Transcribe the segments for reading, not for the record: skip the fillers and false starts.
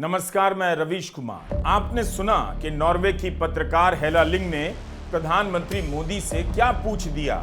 नमस्कार, मैं रवीश कुमार। आपने सुना कि नॉर्वे की पत्रकार हेला लिंग ने प्रधानमंत्री मोदी से क्या पूछ दिया।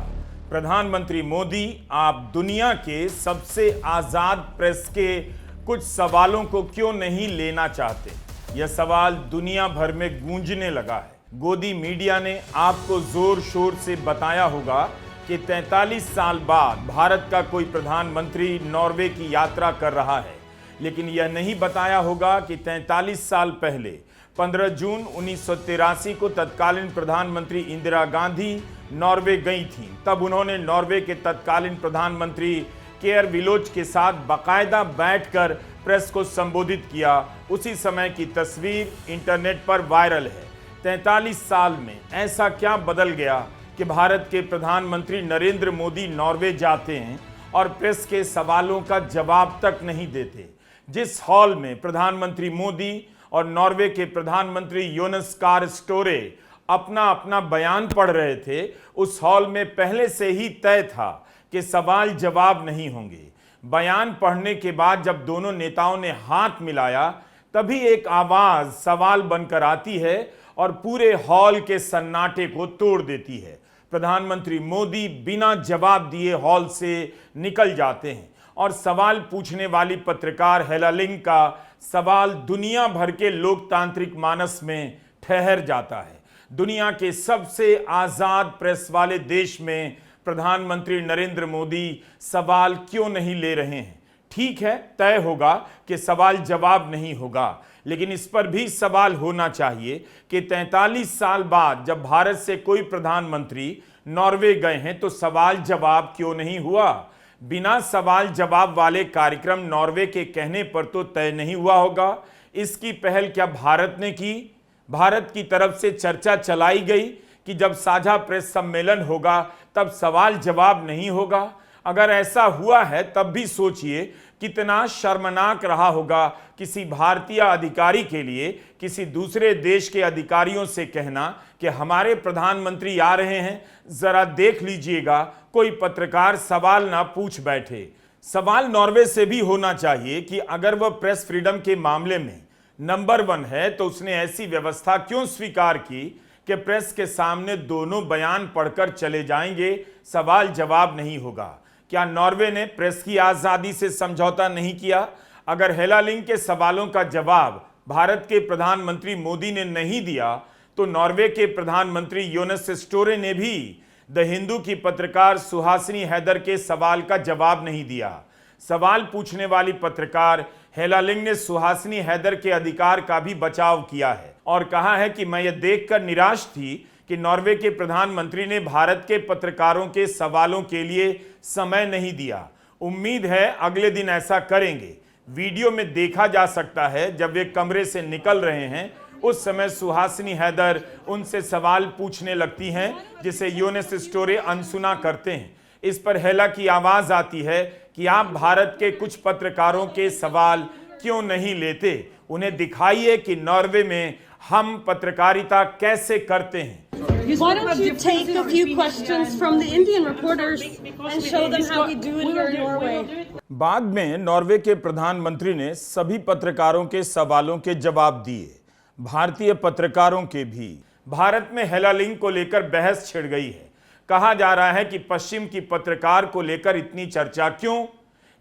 प्रधानमंत्री मोदी, आप दुनिया के सबसे आजाद प्रेस के कुछ सवालों को क्यों नहीं लेना चाहते? यह सवाल दुनिया भर में गूंजने लगा है। गोदी मीडिया ने आपको जोर शोर से बताया होगा कि 43 साल बाद भारत का कोई प्रधानमंत्री नॉर्वे की यात्रा कर रहा है, लेकिन यह नहीं बताया होगा कि 43 साल पहले 15 जून 1983 को तत्कालीन प्रधानमंत्री इंदिरा गांधी नॉर्वे गई थीं। तब उन्होंने नॉर्वे के तत्कालीन प्रधानमंत्री केयर विलोच के साथ बाकायदा बैठकर प्रेस को संबोधित किया। उसी समय की तस्वीर इंटरनेट पर वायरल है। 43 साल में ऐसा क्या बदल गया कि भारत के प्रधानमंत्री नरेंद्र मोदी नॉर्वे जाते हैं और प्रेस के सवालों का जवाब तक नहीं देते। जिस हॉल में प्रधानमंत्री मोदी और नॉर्वे के प्रधानमंत्री योनस गार स्टोरे अपना अपना बयान पढ़ रहे थे, उस हॉल में पहले से ही तय था कि सवाल जवाब नहीं होंगे। बयान पढ़ने के बाद जब दोनों नेताओं ने हाथ मिलाया, तभी एक आवाज सवाल बनकर आती है और पूरे हॉल के सन्नाटे को तोड़ देती है। प्रधानमंत्री मोदी बिना जवाब दिए हॉल से निकल जाते हैं और सवाल पूछने वाली पत्रकार हेला लिंग का सवाल दुनिया भर के लोकतांत्रिक मानस में ठहर जाता है। दुनिया के सबसे आजाद प्रेस वाले देश में प्रधानमंत्री नरेंद्र मोदी सवाल क्यों नहीं ले रहे हैं? ठीक है, तय होगा कि सवाल जवाब नहीं होगा, लेकिन इस पर भी सवाल होना चाहिए कि 43 साल बाद जब भारत से कोई प्रधानमंत्री नॉर्वे गए हैं तो सवाल जवाब क्यों नहीं हुआ? बिना सवाल जवाब वाले कार्यक्रम नॉर्वे के कहने पर तो तय नहीं हुआ होगा। इसकी पहल क्या भारत ने की? भारत की तरफ से चर्चा चलाई गई कि जब साझा प्रेस सम्मेलन होगा तब सवाल जवाब नहीं होगा। अगर ऐसा हुआ है तब भी सोचिए कितना शर्मनाक रहा होगा किसी भारतीय अधिकारी के लिए किसी दूसरे देश के अधिकारियों से कहना कि हमारे प्रधानमंत्री आ रहे हैं, जरा देख लीजिएगा, कोई पत्रकार सवाल ना पूछ बैठे। सवाल नॉर्वे से भी होना चाहिए कि अगर वह प्रेस फ्रीडम के मामले में नंबर 1 है तो उसने ऐसी व्यवस्था क्यों स्वीकार की कि प्रेस के सामने दोनों बयान पढ़कर चले जाएंगे, सवाल जवाब नहीं होगा। क्या नॉर्वे ने प्रेस की आजादी से समझौता नहीं किया? अगर हेला लिंग के सवालों का जवाब भारत के प्रधानमंत्री मोदी ने नहीं दिया तो नॉर्वे के प्रधानमंत्री योनस स्टोरे ने भी द हिंदू की पत्रकार सुहासिनी हैदर के सवाल का जवाब नहीं दिया। सवाल पूछने वाली पत्रकार हेला लिंग ने सुहासिनी हैदर के अधिकार का भी बचाव किया है और कहा है कि मैं यह देखकर निराश थी कि नॉर्वे के प्रधानमंत्री ने भारत के पत्रकारों के सवालों के लिए समय नहीं दिया। उम्मीद है अगले दिन ऐसा करेंगे। वीडियो में देखा जा सकता है जब वे कमरे से निकल रहे हैं, उस समय सुहासिनी हैदर उनसे सवाल पूछने लगती हैं, जिसे योनस स्टोरे अनसुना करते हैं। इस पर हेला की आवाज आती है कि आप भारत के कुछ पत्रकारों के सवाल क्यों नहीं लेते? उन्हें दिखाइए कि नॉर्वे में हम पत्रकारिता कैसे करते हैं। Why don't you take a few questions from the Indian reporters and show them how we do it here in Norway? बाद में नॉर्वे के प्रधानमंत्री ने सभी पत्रकारों के सवालों के जवाब दिए, भारतीय पत्रकारों के भी। भारत में हेला लिंग को लेकर बहस छिड़ गई है। कहा जा रहा है कि पश्चिम की पत्रकार को लेकर इतनी चर्चा क्यों?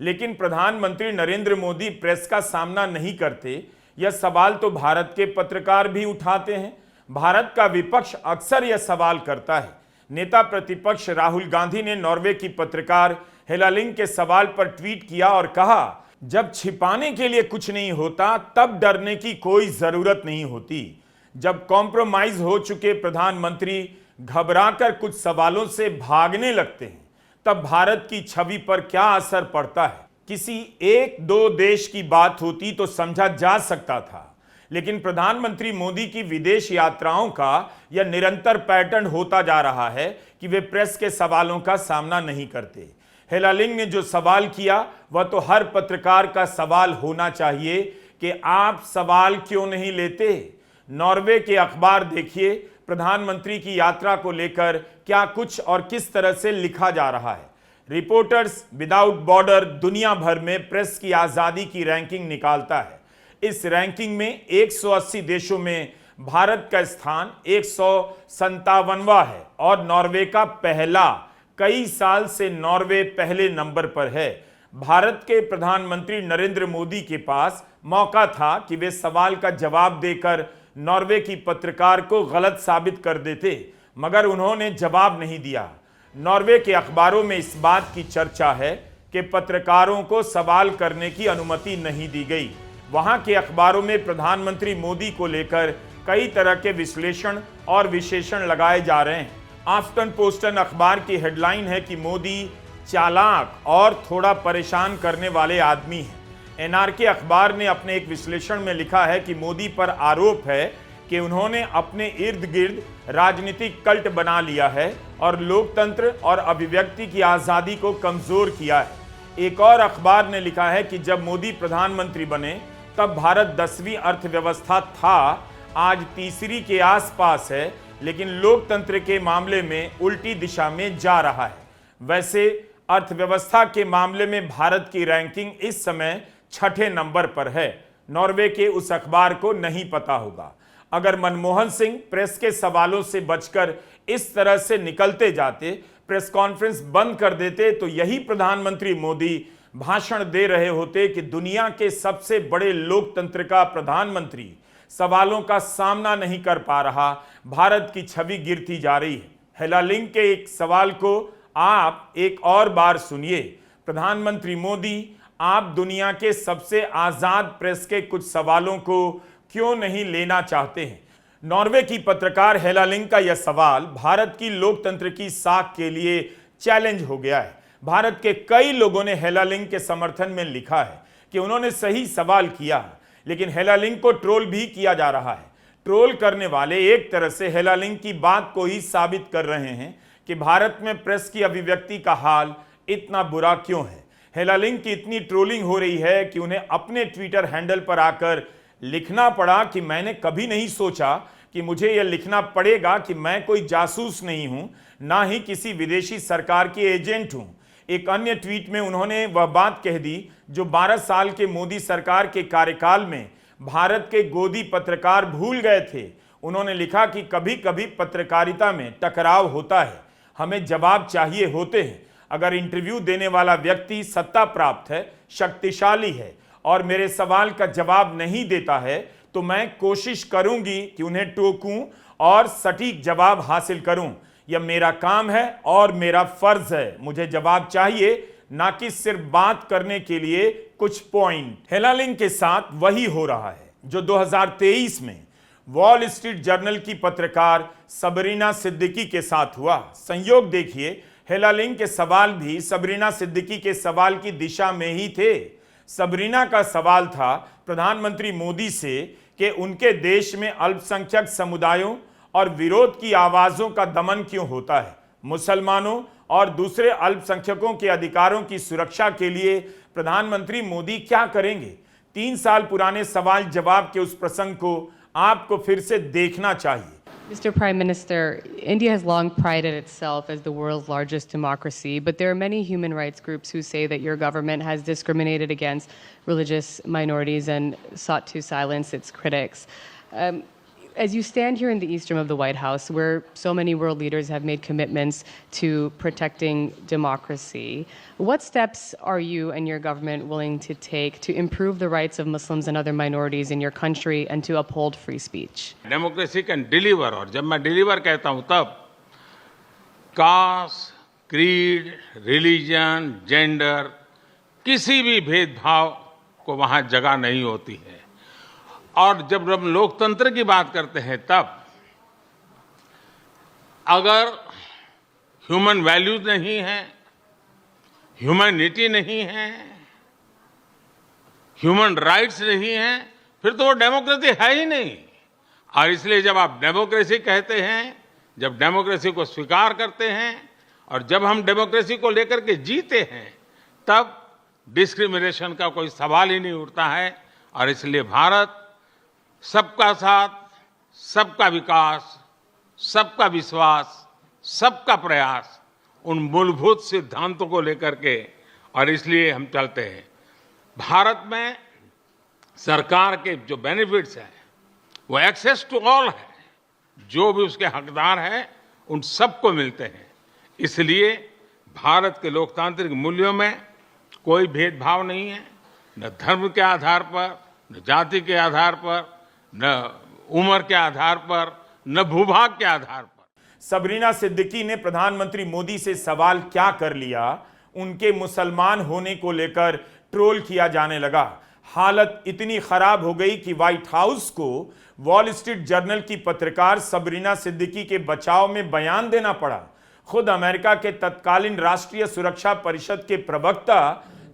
लेकिन प्रधानमंत्री नरेंद्र मोदी प्रेस का सामना नहीं करते, यह सवाल तो भारत के पत्रकार भी उठाते हैं। भारत का विपक्ष अक्सर यह सवाल करता है। नेता प्रतिपक्ष राहुल गांधी ने नॉर्वे की पत्रकार हेला लिंग के सवाल पर ट्वीट किया और कहा, जब छिपाने के लिए कुछ नहीं होता तब डरने की कोई जरूरत नहीं होती। जब कॉम्प्रोमाइज हो चुके प्रधानमंत्री घबराकर कुछ सवालों से भागने लगते हैं तब भारत की छवि पर क्या असर पड़ता है? किसी 1-2 देश की बात होती तो समझा जा सकता था, लेकिन प्रधानमंत्री मोदी की विदेश यात्राओं का यह निरंतर पैटर्न होता जा रहा है कि वे प्रेस के सवालों का सामना नहीं करते। हेला लिंग ने जो सवाल किया वह तो हर पत्रकार का सवाल होना चाहिए कि आप सवाल क्यों नहीं लेते? नॉर्वे के अखबार देखिए, प्रधानमंत्री की यात्रा को लेकर क्या कुछ और किस तरह से लिखा जा रहा है। रिपोर्टर्स विदाउट बॉर्डर दुनिया भर में प्रेस की आजादी की रैंकिंग निकालता है। इस रैंकिंग में 180 देशों में भारत का स्थान 157वां है और नॉर्वे का पहला। कई साल से नॉर्वे पहले नंबर पर है। भारत के प्रधानमंत्री नरेंद्र मोदी के पास मौका था कि वे सवाल का जवाब देकर नॉर्वे की पत्रकार को गलत साबित कर देते, मगर उन्होंने जवाब नहीं दिया। नॉर्वे के अखबारों में इस बात की चर्चा है कि पत्रकारों को सवाल करने की अनुमति नहीं दी गई। वहां के अखबारों में प्रधानमंत्री मोदी को लेकर कई तरह के विश्लेषण और विशेषण लगाए जा रहे हैं। आफ्टन पोस्टन अखबार की हेडलाइन है कि मोदी चालाक और थोड़ा परेशान करने वाले आदमी हैं। एनआरके अखबार ने अपने एक विश्लेषण में लिखा है कि मोदी पर आरोप है कि उन्होंने अपने इर्द गिर्द राजनीतिक कल्ट बना लिया है और लोकतंत्र और अभिव्यक्ति की आजादी को कमजोर किया है। एक और अखबार ने लिखा है कि जब मोदी प्रधानमंत्री बने तब भारत 10वीं अर्थव्यवस्था था, आज तीसरी के आसपास है, लेकिन लोकतंत्र के मामले में उल्टी दिशा में जा रहा है। वैसे अर्थव्यवस्था के मामले में भारत की रैंकिंग इस समय 6ठे नंबर पर है। नॉर्वे के उस अखबार को नहीं पता होगा। अगर मनमोहन सिंह प्रेस के सवालों से बचकर इस तरह से निकलते जाते, प्रेस कॉन्फ्रेंस बंद कर देते, तो यही प्रधानमंत्री मोदी भाषण दे रहे होते कि दुनिया के सबसे बड़े लोकतंत्र का प्रधानमंत्री सवालों का सामना नहीं कर पा रहा, भारत की छवि गिरती जा रही है। हेला लिंक के एक सवाल को आप एक और बार सुनिए। प्रधानमंत्री मोदी, आप दुनिया के सबसे आजाद प्रेस के कुछ सवालों को क्यों नहीं लेना चाहते हैं? नॉर्वे की पत्रकार हेला लिंक का यह सवाल भारत की लोकतंत्र की साख के लिए चैलेंज हो गया है। भारत के कई लोगों ने हेला लिंक के समर्थन में लिखा है कि उन्होंने सही सवाल किया, लेकिन हेला लिंक को ट्रोल भी किया जा रहा है। ट्रोल करने वाले एक तरह से हेला लिंक की बात को ही साबित कर रहे हैं कि भारत में प्रेस की अभिव्यक्ति का हाल इतना बुरा क्यों है। हेला लिंक की इतनी ट्रोलिंग हो रही है कि उन्हें अपने ट्विटर हैंडल पर आकर लिखना पड़ा कि मैंने कभी नहीं सोचा कि मुझे यह लिखना पड़ेगा कि मैं कोई जासूस नहीं हूं, ना ही किसी विदेशी सरकार के एजेंट हूं। एक अन्य ट्वीट में उन्होंने वह बात कह दी जो 12 साल के मोदी सरकार के कार्यकाल में भारत के गोदी पत्रकार भूल गए थे। उन्होंने लिखा कि कभी कभी पत्रकारिता में टकराव होता है, हमें जवाब चाहिए होते हैं। अगर इंटरव्यू देने वाला व्यक्ति सत्ता प्राप्त है, शक्तिशाली है और मेरे सवाल का जवाब नहीं देता है, तो मैं कोशिश करूंगी कि उन्हें टोकूं और सटीक जवाब हासिल करूं। यह मेरा काम है और मेरा फर्ज है। मुझे जवाब चाहिए, ना कि सिर्फ बात करने के लिए कुछ पॉइंट। हेला लिंक के साथ वही हो रहा है जो 2023 में वॉल स्ट्रीट जर्नल की पत्रकार सबरीना सिद्दीकी के साथ हुआ। संयोग देखिए, हेला लिंक के सवाल भी सबरीना सिद्दीकी के सवाल की दिशा में ही थे। सबरीना का सवाल था प्रधानमंत्री मोदी से कि उनके देश में अल्पसंख्यक समुदायों और विरोध की आवाजों का दमन क्यों होता है। मुसलमानों और दूसरे अल्पसंख्यकों के अधिकारों की सुरक्षा के लिए प्रधानमंत्री मोदी क्या करेंगे? 3 साल पुराने सवाल जवाब के उस प्रसंग को आपको फिर से देखना चाहिए। Mr. Prime Minister, India has long prided itself as the world's largest democracy, but there are many human rights groups who say that your government has discriminated against religious minorities and sought to silence its critics. As you stand here in the east room of the White House, where so many world leaders have made commitments to protecting democracy, what steps are you and your government willing to take to improve the rights of Muslims and other minorities in your country and to uphold free speech? Democracy can deliver, और जब मैं deliver कहता हूं तब cast, creed, religion, gender, किसी भी भेदभाव को वहां जगह नहीं होती है। और जब हम लोकतंत्र की बात करते हैं तब अगर ह्यूमन वैल्यूज नहीं है, ह्यूमैनिटी नहीं है, ह्यूमन राइट्स नहीं है, फिर तो वो डेमोक्रेसी है ही नहीं। और इसलिए जब आप डेमोक्रेसी कहते हैं, जब डेमोक्रेसी को स्वीकार करते हैं और जब हम डेमोक्रेसी को लेकर के जीते हैं, तब डिस्क्रिमिनेशन का कोई सवाल ही नहीं उठता है। और इसलिए भारत सबका साथ, सबका विकास, सबका विश्वास, सबका प्रयास, उन मूलभूत सिद्धांतों को लेकर के, और इसलिए हम चलते हैं। भारत में सरकार के जो बेनिफिट्स हैं वो एक्सेस टू ऑल है, जो भी उसके हकदार हैं उन सबको मिलते हैं। इसलिए भारत के लोकतांत्रिक मूल्यों में कोई भेदभाव नहीं है, न धर्म के आधार पर, न जाति के आधार पर, न उम्र के आधार पर, न भूभाग के आधार पर। सबरीना सिद्दीकी ने प्रधानमंत्री मोदी से सवाल क्या कर लिया, उनके मुसलमान होने को लेकर ट्रोल किया जाने लगा। हालत इतनी खराब हो गई कि व्हाइट हाउस को वॉल स्ट्रीट जर्नल की पत्रकार सबरीना सिद्दीकी के बचाव में बयान देना पड़ा। खुद अमेरिका के तत्कालीन राष्ट्रीय सुरक्षा परिषद के प्रवक्ता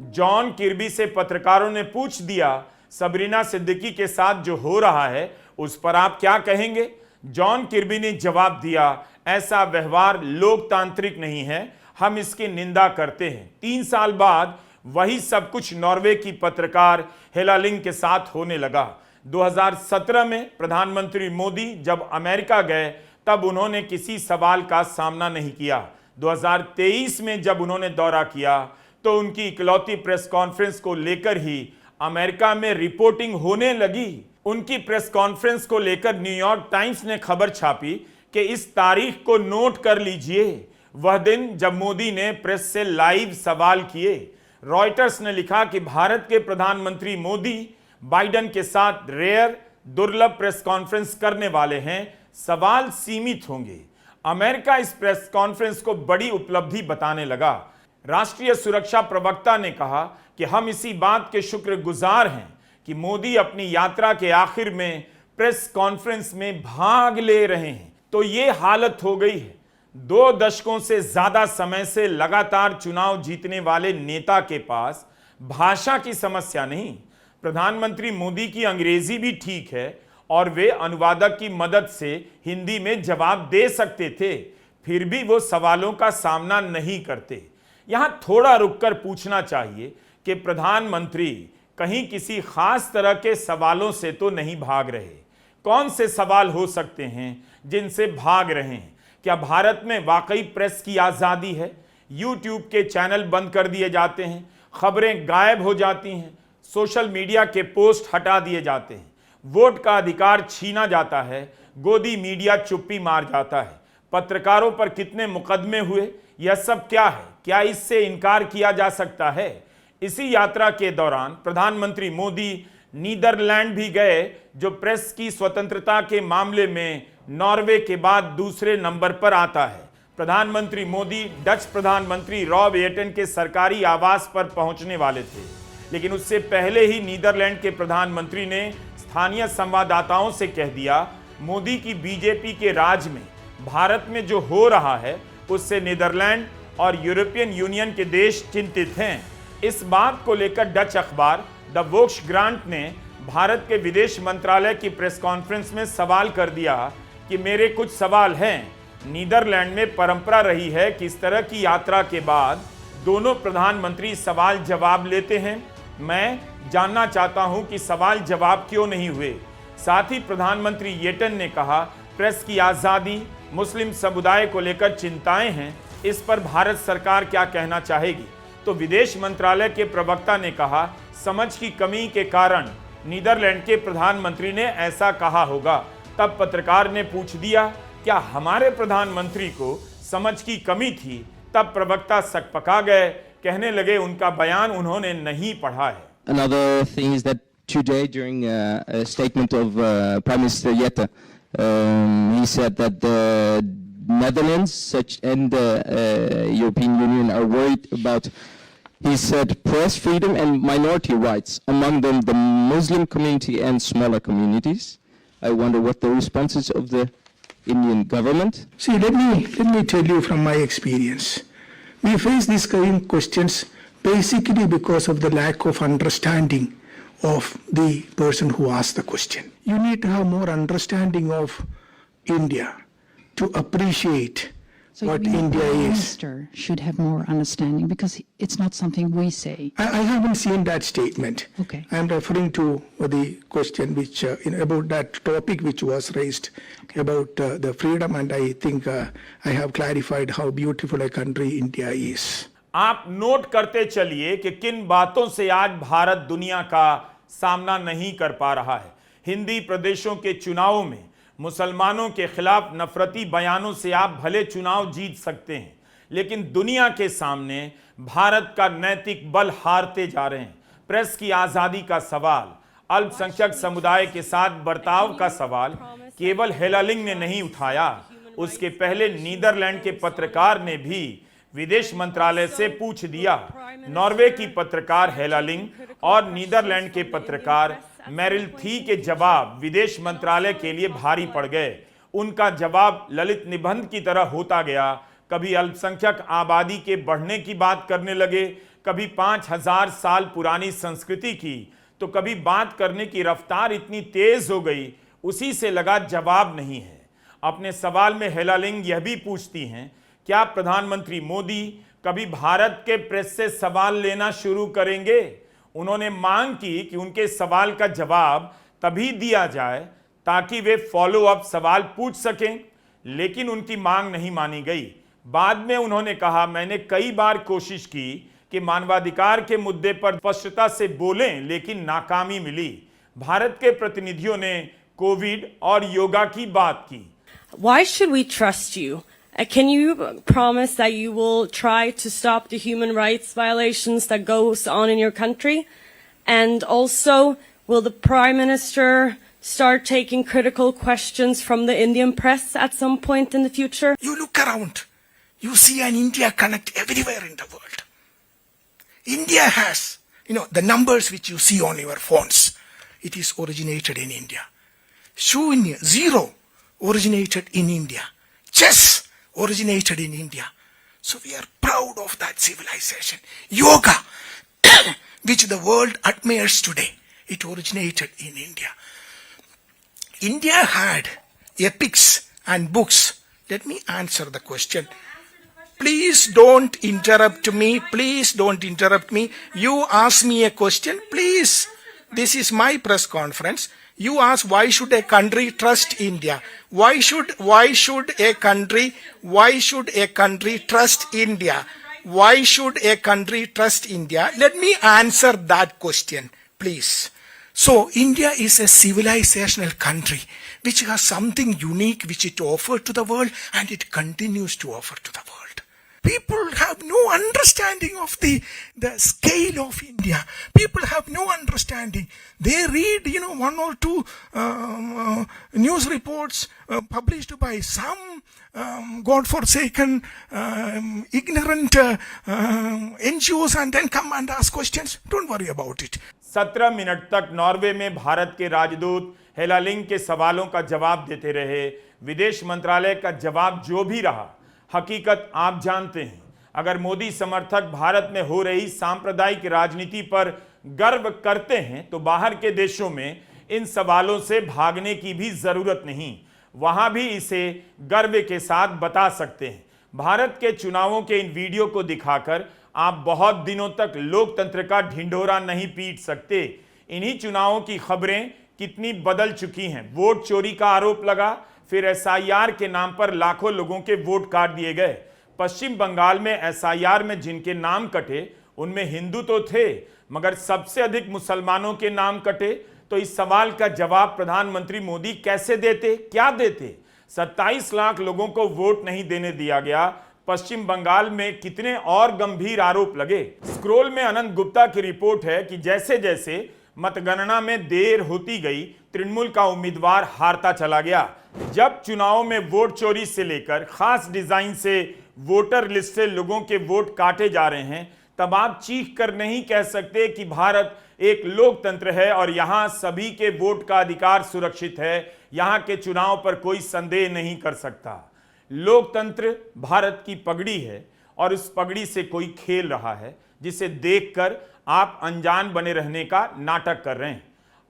जॉन किर्बी से पत्रकारों ने पूछ दिया, सबरीना सिद्दीकी के साथ जो हो रहा है उस पर आप क्या कहेंगे? जॉन किर्बी ने जवाब दिया, ऐसा व्यवहार लोकतांत्रिक नहीं है, हम इसकी निंदा करते हैं। 3 साल बाद वही सब कुछ नॉर्वे की पत्रकार हेला लिंग के साथ होने लगा। 2017 में प्रधानमंत्री मोदी जब अमेरिका गए तब उन्होंने किसी सवाल का सामना नहीं किया। 2023 में जब उन्होंने दौरा किया तो उनकी इकलौती प्रेस कॉन्फ्रेंस को लेकर ही अमेरिका में रिपोर्टिंग होने लगी। उनकी प्रेस कॉन्फ्रेंस को लेकर न्यूयॉर्क टाइम्स ने खबर छापी कि इस तारीख को नोट कर लीजिए, वह दिन जब मोदी ने प्रेस से लाइव सवाल किए। रॉयटर्स ने लिखा कि भारत के प्रधानमंत्री मोदी बाइडेन के साथ रेयर दुर्लभ प्रेस कॉन्फ्रेंस करने वाले हैं, सवाल सीमित होंगे। अमेरिका इस प्रेस कॉन्फ्रेंस को बड़ी उपलब्धि बताने लगा। राष्ट्रीय सुरक्षा प्रवक्ता ने कहा कि हम इसी बात के शुक्रगुजार हैं कि मोदी अपनी यात्रा के आखिर में प्रेस कॉन्फ्रेंस में भाग ले रहे हैं। तो ये हालत हो गई है। 2 दशकों से ज्यादा समय से लगातार चुनाव जीतने वाले नेता के पास भाषा की समस्या नहीं। प्रधानमंत्री मोदी की अंग्रेजी भी ठीक है और वे अनुवादक की मदद से हिंदी में जवाब दे सकते थे, फिर भी वो सवालों का सामना नहीं करते। यहां थोड़ा रुककर पूछना चाहिए कि प्रधानमंत्री कहीं किसी खास तरह के सवालों से तो नहीं भाग रहे। कौन से सवाल हो सकते हैं जिनसे भाग रहे हैं? क्या भारत में वाकई प्रेस की आज़ादी है? यूट्यूब के चैनल बंद कर दिए जाते हैं, खबरें गायब हो जाती हैं, सोशल मीडिया के पोस्ट हटा दिए जाते हैं, वोट का अधिकार छीना जाता है, गोदी मीडिया चुप्पी मार जाता है, पत्रकारों पर कितने मुकदमे हुए, यह सब क्या है? क्या इससे इनकार किया जा सकता है? इसी यात्रा के दौरान प्रधानमंत्री मोदी नीदरलैंड भी गए, जो प्रेस की स्वतंत्रता के मामले में नॉर्वे के बाद दूसरे नंबर पर आता है। प्रधानमंत्री मोदी डच प्रधानमंत्री रॉब एटन के सरकारी आवास पर पहुंचने वाले थे, लेकिन उससे पहले ही नीदरलैंड के प्रधानमंत्री ने स्थानीय संवाददाताओं से कह दिया, मोदी की बीजेपी के राज में भारत में जो हो रहा है उससे नीदरलैंड और यूरोपियन यूनियन के देश चिंतित हैं। इस बात को लेकर डच अखबार द वोक्सग्रांट ने भारत के विदेश मंत्रालय की प्रेस कॉन्फ्रेंस में सवाल कर दिया कि मेरे कुछ सवाल हैं। नीदरलैंड में परंपरा रही है कि इस तरह की यात्रा के बाद दोनों प्रधानमंत्री सवाल जवाब लेते हैं। मैं जानना चाहता हूं कि सवाल जवाब क्यों नहीं हुए। साथ ही प्रधानमंत्री येटन ने कहा, प्रेस की आज़ादी, मुस्लिम समुदाय को लेकर चिंताएं हैं, इस पर भारत सरकार क्या कहना चाहेगी? तो विदेश मंत्रालय के प्रवक्ता ने कहा, समझ की कमी के कारण नीदरलैंड के प्रधानमंत्री ने ऐसा कहा होगा। तब पत्रकार ने पूछ दिया, क्या हमारे प्रधानमंत्री को समझ की कमी थी? तब प्रवक्ता सकपका गए, कहने लगे उनका बयान उन्होंने नहीं पढ़ा है। Another thing is that today during a statement of Prime Minister Jette, he said that the Netherlands and the European Union are worried about, he said, press freedom and minority rights, among them the Muslim community and smaller communities. I wonder what the responses of the Indian government. See, let me tell you from my experience. We face these kind of questions basically because of the lack of understanding of the person who asked the question. You need to have more understanding of India to appreciate what India the Prime is. Minister should have more understanding because it's not something we say. I haven't seen that statement. Okay. I am referring to the question which about that topic which was raised about the freedom, and I think I have clarified how beautiful a country India is. आप note करते चलिए कि किन बातों से आज भारत दुनिया का सामना नहीं कर पा रहा है। हिंदी प्रदेशों के चुनावों में मुसलमानों के खिलाफ नफरती बयानों से आप भले चुनाव जीत सकते हैं, लेकिन दुनिया के सामने भारत का नैतिक बल हारते जा रहे हैं। प्रेस की आजादी का सवाल, अल्पसंख्यक समुदाय के साथ बर्ताव का सवाल केवल हेलालिंग ने नहीं उठाया, उसके पहले नीदरलैंड के पत्रकार ने भी विदेश मंत्रालय से पूछ दिया। नॉर्वे की पत्रकार हेलालिंग और नीदरलैंड के पत्रकार मेरिल थी के जवाब विदेश मंत्रालय के लिए भारी पड़ गए। उनका जवाब ललित निबंध की तरह होता गया। कभी अल्पसंख्यक आबादी के बढ़ने की बात करने लगे, कभी 5000 साल पुरानी संस्कृति की, तो कभी बात करने की रफ्तार इतनी तेज हो गई, उसी से लगा जवाब नहीं है। अपने सवाल में हेलालिंग यह भी पूछती हैं, क्या प्रधानमंत्री मोदी कभी भारत के प्रेस से सवाल लेना शुरू करेंगे? उन्होंने मांग की कि उनके सवाल का जवाब तभी दिया जाए ताकि वे फॉलो अप सवाल पूछ सकें, लेकिन उनकी मांग नहीं मानी गई। बाद में उन्होंने कहा, मैंने कई बार कोशिश की कि मानवाधिकार के मुद्दे पर स्पष्टता से बोलें, लेकिन नाकामी मिली। भारत के प्रतिनिधियों ने कोविड और योगा की बात की। Why should we trust you? Can you promise that you will try to stop the human rights violations that goes on in your country? And also, will the Prime Minister start taking critical questions from the Indian press at some point in the future? You look around, you see an India connect everywhere in the world. India has, the numbers which you see on your phones, it is originated in India. Shunya, zero, originated in India. Chess originated in India. So we are proud of that civilization. Yoga, which the world admires today, it originated in India. India had epics and books. Let me answer the question. Please don't interrupt me. Please don't interrupt me. You ask me a question, please. This is my press conference. You ask, why should a country trust India? Why should a country trust India? Why should a country trust India? Let me answer that question, please. So India is a civilizational country which has something unique which it offered to the world, and it continues to offer to the world. People have no understanding of the scale of India. People have no understanding. They read, one or two news reports published by some God-forsaken, ignorant NGOs, and then come and ask questions. Don't worry about it. 17 minute तक Norway में भारत के राजदूत हेलालिंग के सवालों का जवाब देते रहे। विदेश मंत्रालय का जवाब जो भी रहा, हकीकत आप जानते हैं। अगर मोदी समर्थक भारत में हो रही सांप्रदायिक राजनीति पर गर्व करते हैं, तो बाहर के देशों में इन सवालों से भागने की भी जरूरत नहीं, वहां भी इसे गर्व के साथ बता सकते हैं। भारत के चुनावों के इन वीडियो को दिखाकर आप बहुत दिनों तक लोकतंत्र का ढिंढोरा नहीं पीट सकते। इन्हीं चुनावों की खबरें कितनी बदल चुकी हैं। वोट चोरी का आरोप लगा, फिर एसआईआर के नाम पर लाखों लोगों के वोट काट दिए गए। पश्चिम बंगाल में एसआईआर में जिनके नाम कटे उनमें हिंदू तो थे, मगर सबसे अधिक मुसलमानों के नाम कटे। तो इस सवाल का जवाब प्रधानमंत्री मोदी कैसे देते, क्या देते? 27 लाख लोगों को वोट नहीं देने दिया गया। पश्चिम बंगाल में कितने और गंभीर आरोप लगे। स्क्रोल में अनंत गुप्ता की रिपोर्ट है कि जैसे जैसे मतगणना में देर होती गई, तृणमूल का उम्मीदवार हारता चला गया। जब चुनाव में वोट चोरी से लेकर खास डिजाइन से वोटर लिस्ट से लोगों के वोट काटे जा रहे हैं, तब आप चीख कर नहीं कह सकते कि भारत एक लोकतंत्र है और यहां सभी के वोट का अधिकार सुरक्षित है, यहां के चुनाव पर कोई संदेह नहीं कर सकता। लोकतंत्र भारत की पगड़ी है और उस पगड़ी से कोई खेल रहा है, जिसे देखकर आप अनजान बने रहने का नाटक कर रहे हैं।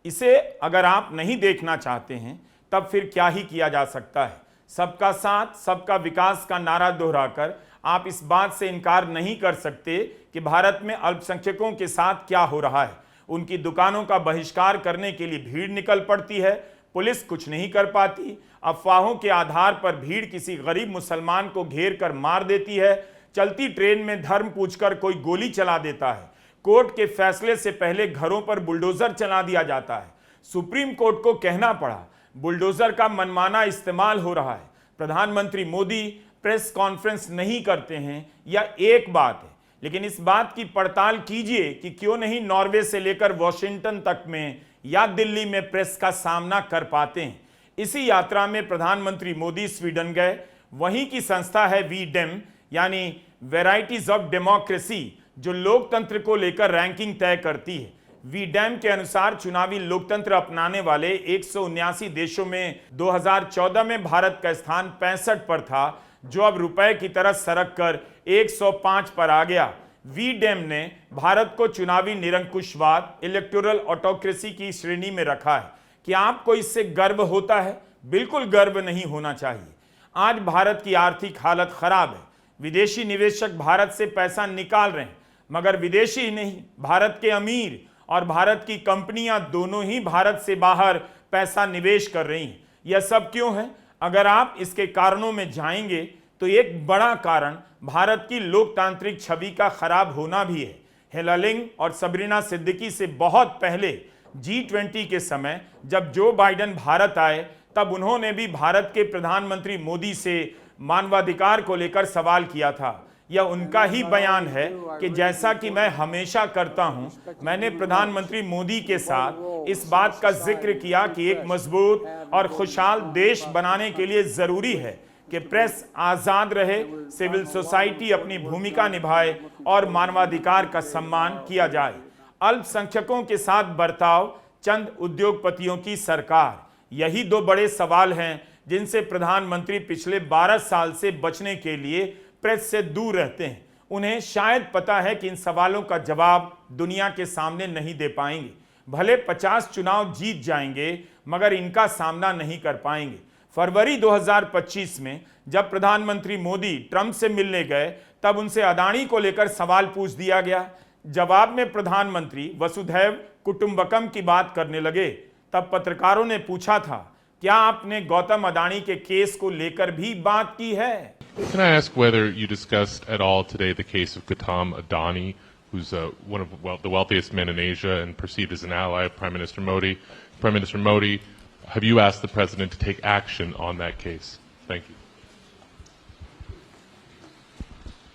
इसे अगर आप नहीं देखना चाहते हैं, तब फिर क्या ही किया जा सकता है। सबका साथ सबका विकास का नारा दोहराकर आप इस बात से इनकार नहीं कर सकते कि भारत में अल्पसंख्यकों के साथ क्या हो रहा है। उनकी दुकानों का बहिष्कार करने के लिए भीड़ निकल पड़ती है, पुलिस कुछ नहीं कर पाती। अफवाहों के आधार पर भीड़ किसी गरीब मुसलमान को घेर कर मार देती है। चलती ट्रेन में धर्म पूछकर कोई गोली चला देता है। कोर्ट के फैसले से पहले घरों पर बुलडोजर चला दिया जाता है। सुप्रीम कोर्ट को कहना पड़ा, बुलडोजर का मनमाना इस्तेमाल हो रहा है। प्रधानमंत्री मोदी प्रेस कॉन्फ्रेंस नहीं करते हैं, यह एक बात है, लेकिन इस बात की पड़ताल कीजिए कि क्यों नहीं नॉर्वे से लेकर वॉशिंगटन तक में या दिल्ली में प्रेस का सामना कर पाते हैं। इसी यात्रा में प्रधानमंत्री मोदी स्वीडन गए। वहीं की संस्था है वीडेम, यानी वेराइटीज ऑफ डेमोक्रेसी, जो लोकतंत्र को लेकर रैंकिंग तय करती है। वीडेम के अनुसार चुनावी लोकतंत्र अपनाने वाले 179 देशों में 2014 में भारत का स्थान 65 पर था, जो अब रुपए की तरह सरक कर 105 पर आ गया। वीडेम ने भारत को चुनावी निरंकुशवाद, इलेक्टोरल ऑटोक्रेसी की श्रेणी में रखा है। क्या आपको इससे गर्व होता है? बिल्कुल गर्व नहीं होना चाहिए। आज भारत की आर्थिक हालत खराब है। विदेशी निवेशक भारत से पैसा निकाल रहे हैं, मगर विदेशी नहीं, भारत के अमीर और भारत की कंपनियां दोनों ही भारत से बाहर पैसा निवेश कर रही हैं। यह सब क्यों है? अगर आप इसके कारणों में जाएंगे तो एक बड़ा कारण भारत की लोकतांत्रिक छवि का खराब होना भी है। हेला लिंग और सबरीना सिद्दीकी से बहुत पहले G20 के समय जब जो बाइडेन भारत आए, तब उन्होंने भी भारत के प्रधानमंत्री मोदी से मानवाधिकार को लेकर सवाल किया था। यह उनका ही बयान है कि जैसा कि मैं हमेशा करता हूं, मैंने प्रधानमंत्री मोदी के साथ इस बात का जिक्र किया कि एक मजबूत और खुशहाल देश बनाने के लिए जरूरी है कि प्रेस आजाद रहे, सिविल सोसाइटी अपनी भूमिका निभाए और मानवाधिकार का सम्मान किया जाए। अल्पसंख्यकों के साथ बर्ताव, चंद उद्योगपतियों की सरकार, यही दो बड़े सवाल हैं जिनसे प्रधानमंत्री पिछले 12 साल से बचने के लिए प्रेस से दूर रहते हैं। उन्हें शायद पता है कि इन सवालों का जवाब दुनिया के सामने नहीं दे पाएंगे। भले 50 चुनाव जीत जाएंगे, मगर इनका सामना नहीं कर पाएंगे। फरवरी 2025 में जब प्रधानमंत्री मोदी ट्रंप से मिलने गए, तब उनसे अदानी को लेकर सवाल पूछ दिया गया। जवाब में प्रधानमंत्री वसुधैव कुटुंबकम की बात करने लगे। तब पत्रकारों ने पूछा था, क्या आपने गौतम अदानी के केस को लेकर भी बात की है? Can I ask whether you discussed at all today the case of Gautam Adani, who's one of the wealthiest men in Asia and perceived as an ally of Prime Minister Modi? Prime Minister Modi, have you asked the President to take action on that case? Thank you.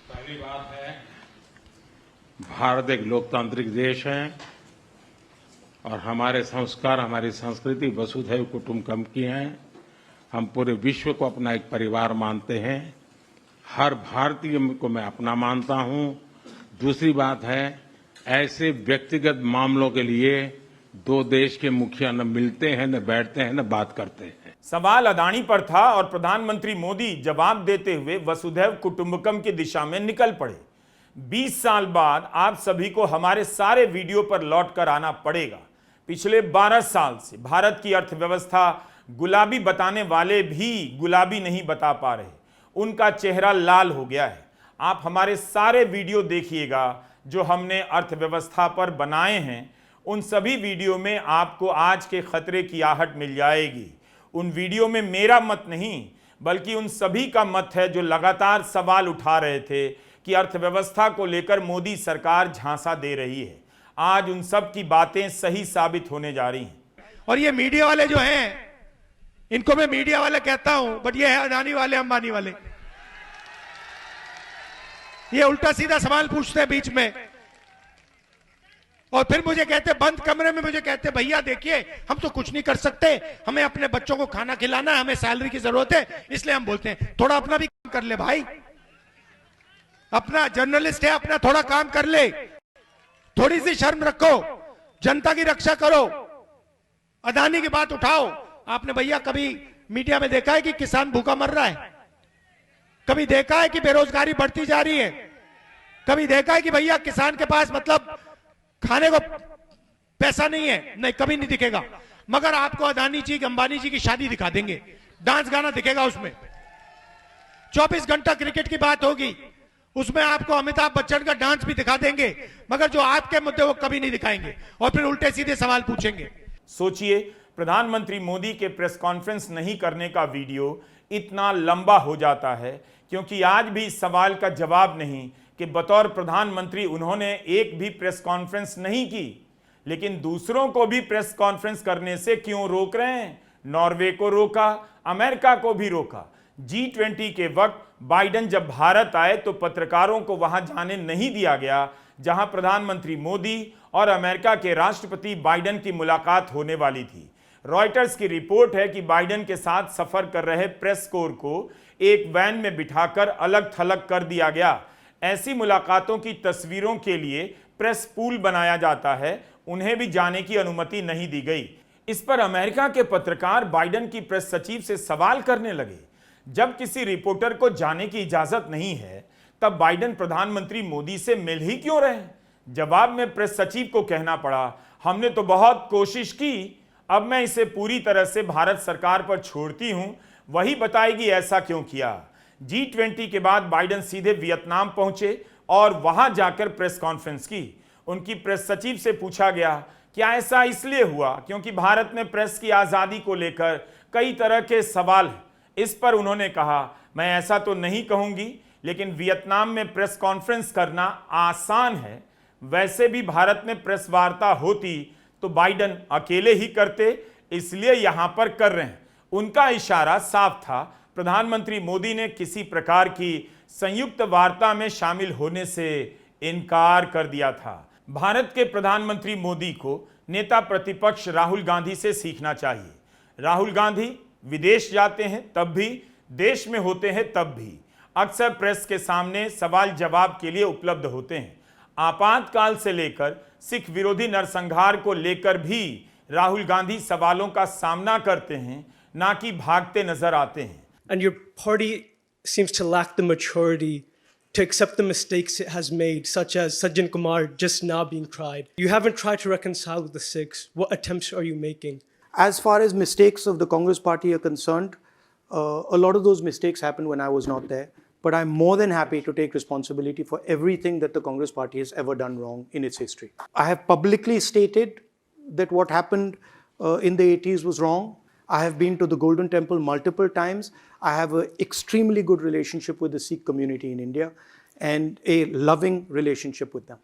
पहली बात है, भारत एक लोकतांत्रिक देश है और हमारे संस्कार, हमारी संस्कृति वसुधैव कुटुंबकम की हैं। हम पूरे विश्व को अपना एक परिवार मानते हैं। हर भारतीय को मैं अपना मानता हूं। दूसरी बात है, ऐसे व्यक्तिगत मामलों के लिए दो देश के मुखिया न मिलते हैं, न बैठते हैं, न बात करते हैं। सवाल अदानी पर था और प्रधानमंत्री मोदी जवाब देते हुए वसुधैव कुटुंबकम की दिशा में निकल पड़े। 20 साल बाद आप सभी को हमारे सारे वीडियो पर लौट कर आना पड़ेगा। पिछले 12 साल से भारत की अर्थव्यवस्था गुलाबी बताने वाले भी गुलाबी नहीं बता पा रहे। उनका चेहरा लाल हो गया है। आप हमारे सारे वीडियो देखिएगा जो हमने अर्थव्यवस्था पर बनाए हैं। उन सभी वीडियो में आपको आज के खतरे की आहट मिल जाएगी। उन वीडियो में मेरा मत नहीं, बल्कि उन सभी का मत है जो लगातार सवाल उठा रहे थे कि अर्थव्यवस्था को लेकर मोदी सरकार झांसा दे रही है। आज उन सब की बातें सही साबित होने जा रही हैं। और ये मीडिया वाले जो हैं, इनको मैं मीडिया वाले कहता हूं, बट ये है अदानी वाले, अंबानी वाले। ये उल्टा सीधा सवाल पूछते हैं बीच में और फिर मुझे कहते, बंद कमरे में मुझे कहते, भैया देखिए हम तो कुछ नहीं कर सकते, हमें अपने बच्चों को खाना खिलाना है, हमें सैलरी की जरूरत है, इसलिए हम बोलते हैं। थोड़ा अपना भी काम कर ले भाई, अपना जर्नलिस्ट है, अपना थोड़ा काम कर ले, थोड़ी सी शर्म रखो, जनता की रक्षा करो, अदानी की बात उठाओ। आपने भैया कभी मीडिया में देखा है कि किसान भूखा मर रहा है? कभी देखा है कि बेरोजगारी बढ़ती जा रही है? कभी देखा है कि भैया किसान के पास मतलब खाने को पैसा नहीं है? नहीं, कभी नहीं दिखेगा। मगर आपको अदानी जी, अंबानी जी की शादी दिखा देंगे, डांस गाना दिखेगा उसमें। 24 घंटा क्रिकेट की बात होगी, उसमें आपको अमिताभ बच्चन का डांस भी दिखा देंगे, मगर जो आपके मुद्दे वो कभी नहीं दिखाएंगे और फिर उल्टे सीधे सवाल पूछेंगे। सोचिए, प्रधानमंत्री मोदी के प्रेस कॉन्फ्रेंस नहीं करने का वीडियो इतना लंबा हो जाता है क्योंकि आज भी इस सवाल का जवाब नहीं कि बतौर प्रधानमंत्री उन्होंने एक भी प्रेस कॉन्फ्रेंस नहीं की, लेकिन दूसरों को भी प्रेस कॉन्फ्रेंस करने से क्यों रोक रहे हैं? नॉर्वे को रोका, अमेरिका को भी रोका। G20 के वक्त बाइडेन जब भारत आए तो पत्रकारों को वहां जाने नहीं दिया गया, जहां प्रधानमंत्री मोदी और अमेरिका के राष्ट्रपति बाइडेन की मुलाकात होने वाली थी। रॉयटर्स की रिपोर्ट है कि बाइडेन के साथ सफर कर रहे प्रेस कोर को एक वैन में बिठाकर अलग थलग कर दिया गया। ऐसी मुलाकातों की तस्वीरों के लिए प्रेस पूल बनाया जाता है, उन्हें भी जाने की अनुमति नहीं दी गई। इस पर अमेरिका के पत्रकार बाइडेन की प्रेस सचिव से सवाल करने लगे। जब किसी रिपोर्टर को जाने की इजाजत नहीं है, तब बाइडेन प्रधानमंत्री मोदी से मिल ही क्यों रहे? जवाब में प्रेस सचिव को कहना पड़ा, हमने तो बहुत कोशिश की, अब मैं इसे पूरी तरह से भारत सरकार पर छोड़ती हूं, वही बताएगी ऐसा क्यों किया। G20 के बाद बाइडेन सीधे वियतनाम पहुंचे और वहां जाकर प्रेस कॉन्फ्रेंस की। उनकी प्रेस सचिव से पूछा गया, क्या ऐसा इसलिए हुआ क्योंकि भारत में प्रेस की आजादी को लेकर कई तरह के सवाल हैं? इस पर उन्होंने कहा, मैं ऐसा तो नहीं कहूंगी, लेकिन वियतनाम में प्रेस कॉन्फ्रेंस करना आसान है। वैसे भी भारत में प्रेस वार्ता होती तो बाइडेन अकेले ही करते, इसलिए यहां पर कर रहे हैं। उनका इशारा साफ था, प्रधानमंत्री मोदी ने किसी प्रकार की संयुक्त वार्ता में शामिल होने से इनकार कर दिया था। भारत के प्रधानमंत्री मोदी को नेता प्रतिपक्ष राहुल गांधी से सीखना चाहिए। राहुल गांधी विदेश जाते हैं तब भी, देश में होते हैं तब भी, अक्सर प्रेस के सामने सवाल जवाब के लिए उपलब्ध होते हैं। आपातकाल से लेकर सिख विरोधी नरसंहार को लेकर भी राहुल गांधी सवालों का सामना करते हैं, ना कि भागते नजर आते हैं। And your party seems to lack the maturity to accept the mistakes it has made, such as Sajjan Kumar just now being tried. You haven't tried to reconcile with the Sikhs. What attempts are you making? As far as mistakes of the Congress party are concerned, a lot of those mistakes happened when I was not there. But I'm more than happy to take responsibility for everything that the Congress party has ever done wrong in its history. I have publicly stated that what happened in the 80s was wrong. I have been to the Golden Temple multiple times. I have an extremely good relationship with the Sikh community in India and a loving relationship with them.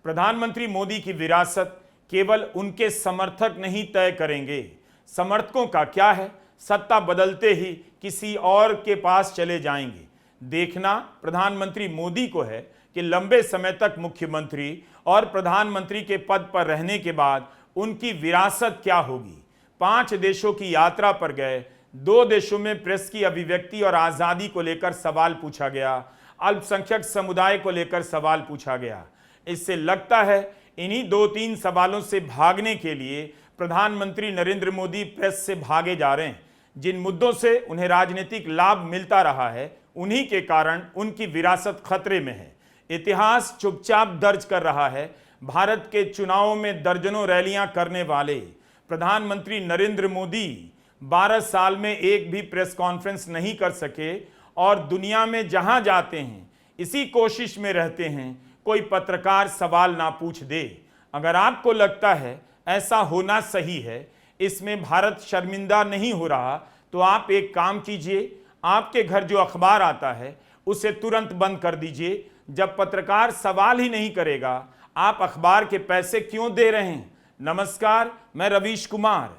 प्रधानमंत्री मोदी की विरासत केवल उनके समर्थक नहीं तय करेंगे। समर्थकों का क्या है, सत्ता बदलते ही किसी और के पास चले जाएंगे। देखना प्रधानमंत्री मोदी को है कि लंबे समय तक मुख्यमंत्री और प्रधानमंत्री के पद पर रहने के बाद उनकी विरासत क्या होगी। 5 देशों की यात्रा पर गए, 2 देशों में प्रेस की अभिव्यक्ति और आज़ादी को लेकर सवाल पूछा गया, अल्पसंख्यक समुदाय को लेकर सवाल पूछा गया। इससे लगता है इन्हीं 2-3 सवालों से भागने के लिए प्रधानमंत्री नरेंद्र मोदी प्रेस से भागे जा रहे हैं। जिन मुद्दों से उन्हें राजनीतिक लाभ मिलता रहा है, उन्हीं के कारण उनकी विरासत खतरे में है। इतिहास चुपचाप दर्ज कर रहा है, भारत के चुनावों में दर्जनों रैलियां करने वाले प्रधानमंत्री नरेंद्र मोदी 12 साल में एक भी प्रेस कॉन्फ्रेंस नहीं कर सके और दुनिया में जहां जाते हैं इसी कोशिश में रहते हैं कोई पत्रकार सवाल ना पूछ दे। अगर आपको लगता है ऐसा होना सही है, इसमें भारत शर्मिंदा नहीं हो रहा, तो आप एक काम कीजिए, आपके घर जो अखबार आता है उसे तुरंत बंद कर दीजिए। जब पत्रकार सवाल ही नहीं करेगा, आप अखबार के पैसे क्यों दे रहे हैं? नमस्कार, मैं रवीश कुमार।